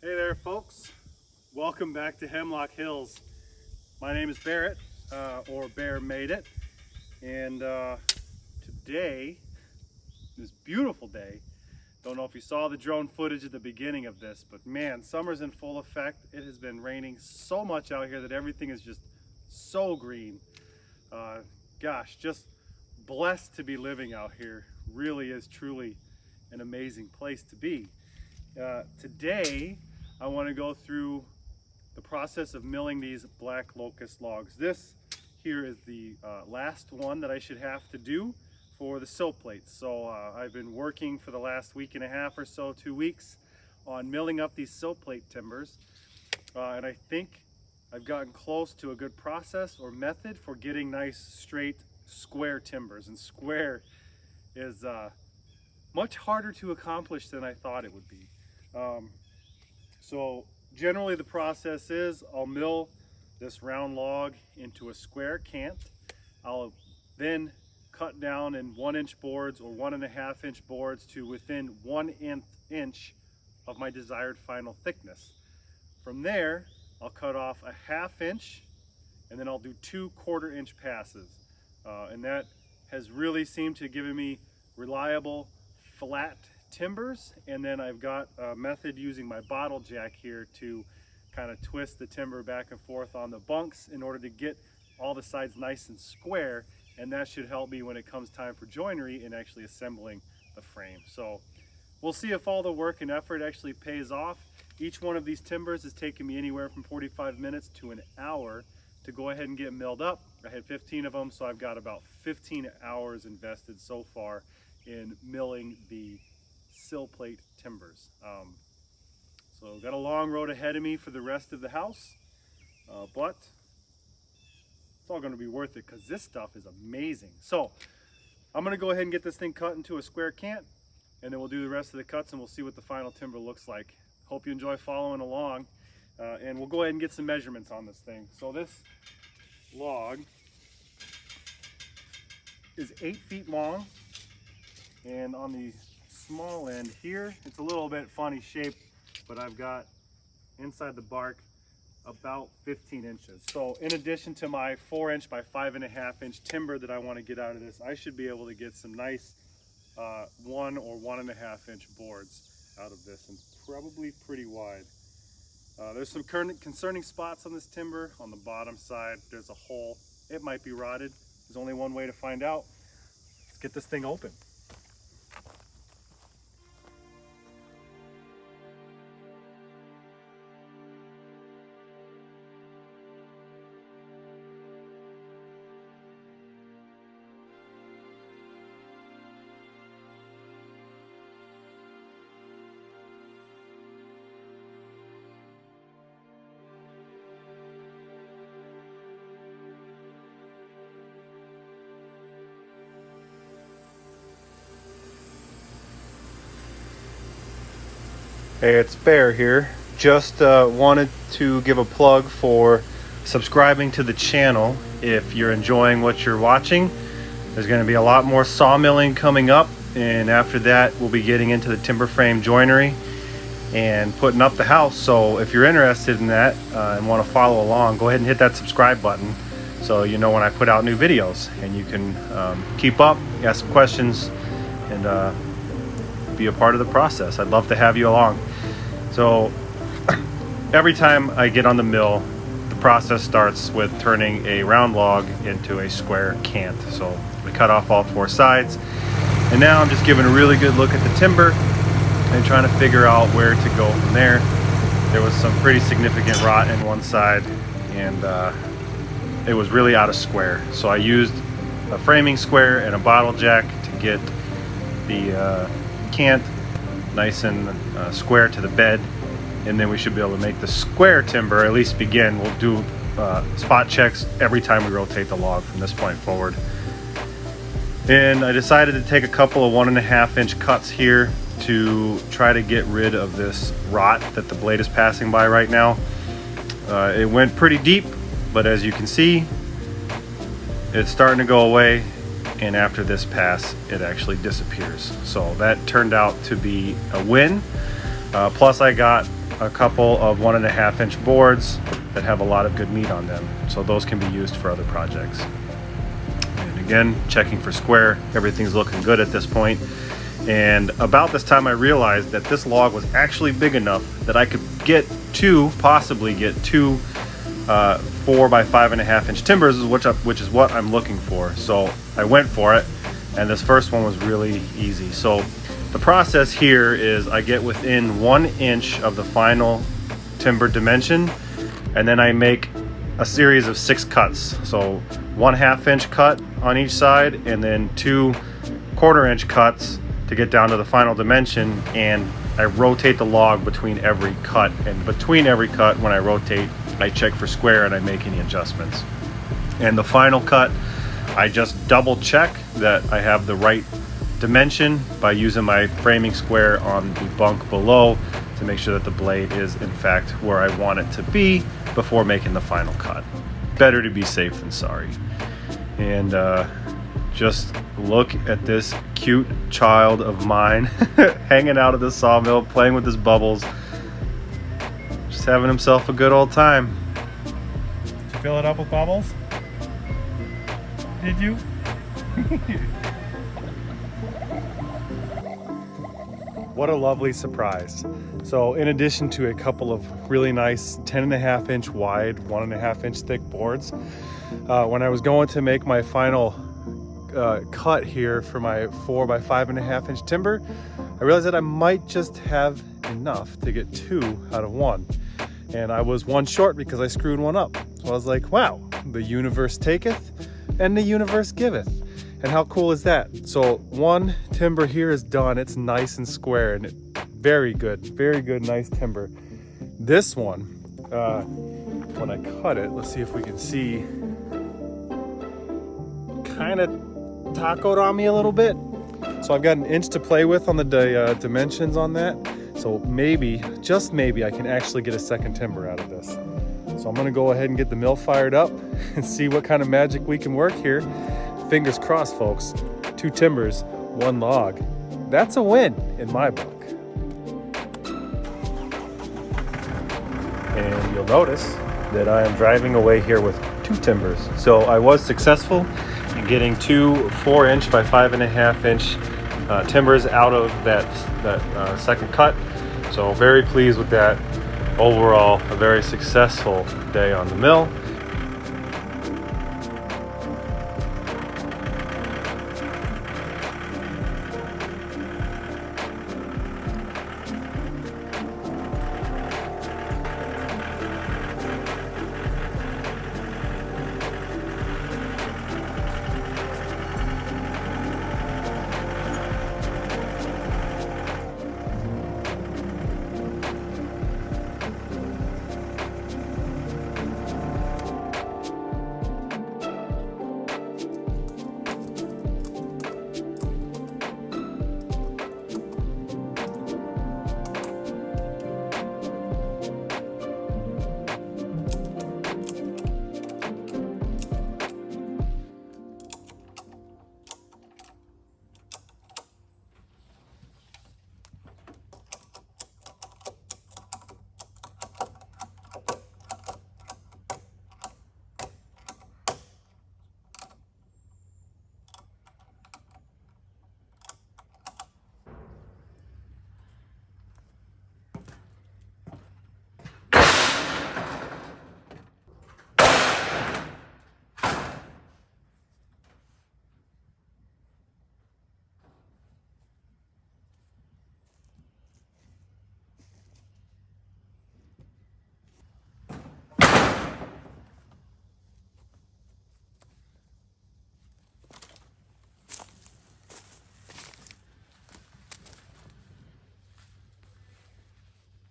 Hey there folks, welcome back to Hemlock Hills. My name is Barret, or Bear Made It, and today, this beautiful day, don't know if you saw the drone footage at the beginning of this, but man, summer's in full effect. It has been raining so much out here that everything is just so green. Gosh, just blessed to be living out here. Really is truly an amazing place to be. Today, I want to go through the process of milling these black locust logs. This here is the last one that I should have to do for the sill plates. So I've been working for the last week and a half or so, 2 weeks, on milling up these sill plate timbers. And I think I've gotten close to a good process or method for getting nice, straight, square timbers. And square is much harder to accomplish than I thought it would be. So generally the process is I'll mill this round log into a square cant. I'll then cut down in 1-inch boards or 1.5-inch boards to within 1 inch of my desired final thickness. From there, I'll cut off a 1/2 inch and then I'll do 2 1/4-inch passes. And that has really seemed to give me reliable flat timbers. And then I've got a method using my bottle jack here to kind of twist the timber back and forth on the bunks in order to get all the sides nice and square, and that should help me when it comes time for joinery and actually assembling the frame. So we'll see if all the work and effort actually pays off. Each one of these timbers has taken me anywhere from 45 minutes to an hour to go ahead and get milled up. I had 15 of them, so I've got about 15 hours invested so far in milling the sill plate timbers. So got a long road ahead of me for the rest of the house, but it's all going to be worth it because this stuff is amazing. So I'm going to go ahead and get this thing cut into a square cant, and then we'll do the rest of the cuts and we'll see what the final timber looks like. Hope you enjoy following along, and we'll go ahead and get some measurements on this thing. So this log is 8 feet long, and on the small end here, it's a little bit funny shaped, but I've got inside the bark about 15 inches. So in addition to my 4-inch by 5.5-inch timber that I want to get out of this, I should be able to get some nice 1 or 1.5-inch boards out of this, and probably pretty wide. There's some concerning spots on this timber. On the bottom side, there's a hole. It might be rotted. There's only one way to find out. Let's get this thing open. Hey, it's Bear here. Just wanted to give a plug for subscribing to the channel if you're enjoying what you're watching. There's going to be a lot more sawmilling coming up, and after that we'll be getting into the timber frame joinery and putting up the house. So if you're interested in that and want to follow along, go ahead and hit that subscribe button so you know when I put out new videos, and you can keep up, ask some questions, and be a part of the process. I'd love to have you along. So every time I get on the mill, the process starts with turning a round log into a square cant. So we cut off all 4 sides, and now I'm just giving a really good look at the timber and trying to figure out where to go from there. There was some pretty significant rot in one side, and it was really out of square. So I used a framing square and a bottle jack to get the cant nice and square to the bed, and then we should be able to make the square timber, at least begin. We'll do spot checks every time we rotate the log from this point forward. And I decided to take a couple of 1.5-inch cuts here to try to get rid of this rot that the blade is passing by right now. It went pretty deep, but as you can see, it's starting to go away, and after this pass it actually disappears. So that turned out to be a win. Plus I got a couple of 1.5 inch boards that have a lot of good meat on them. So those can be used for other projects. And again, checking for square, everything's looking good at this point. And about this time I realized that this log was actually big enough that I could possibly get two 4 by 5.5 inch timbers, which is what I'm looking for. So I went for it, and this first one was really easy. So the process here is I get within 1 inch of the final timber dimension, and then I make a series of 6 cuts. So 1/2 inch cut on each side, and then 2 1/4 inch cuts to get down to the final dimension. And I rotate the log between every cut, and between every cut, when I rotate, I check for square and I make any adjustments. And the final cut, I just double check that I have the right dimension by using my framing square on the bunk below to make sure that the blade is in fact where I want it to be before making the final cut. Better to be safe than sorry. And just look at this cute child of mine hanging out at the sawmill, playing with his bubbles, just having himself a good old time. Did you fill it up with bubbles? Did you? What a lovely surprise. So in addition to a couple of really nice 10.5 inch wide, 1.5 inch thick boards, when I was going to make my final cut here for my 4 by 5.5 inch timber, I realized that I might just have enough to get 2 out of 1. And I was 1 short because I screwed 1 up. So I was like, wow, the universe taketh and the universe giveth. And how cool is that? So 1 timber here is done. It's nice and square, and very good, nice timber. This one, when I cut it, let's see if we can see, kind of tacoed on me a little bit. So I've got 1 inch to play with on the dimensions on that. So maybe, just maybe, I can actually get a second timber out of this. So I'm gonna go ahead and get the mill fired up and see what kind of magic we can work here. Fingers crossed, folks. 2 timbers, 1 log. That's a win in my book. And you'll notice that I am driving away here with 2 timbers. So I was successful in getting 2 4 inch by 5.5 inch timbers out of that second cut. So very pleased with that. Overall, a very successful day on the mill.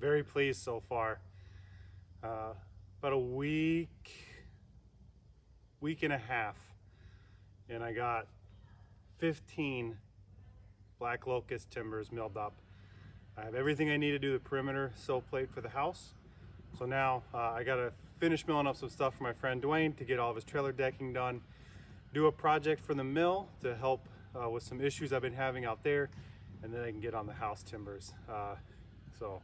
Very pleased so far. About a week and a half, and I got 15 black locust timbers milled up. I have everything I need to do the perimeter sill plate for the house. So now I gotta finish milling up some stuff for my friend Dwayne to get all of his trailer decking done, do a project for the mill to help with some issues I've been having out there, and then I can get on the house timbers. So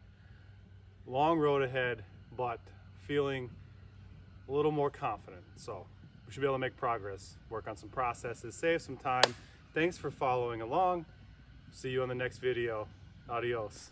Long road ahead, but feeling a little more confident. So we should be able to make progress, work on some processes, save some time. Thanks for following along. See you on the next video. Adios.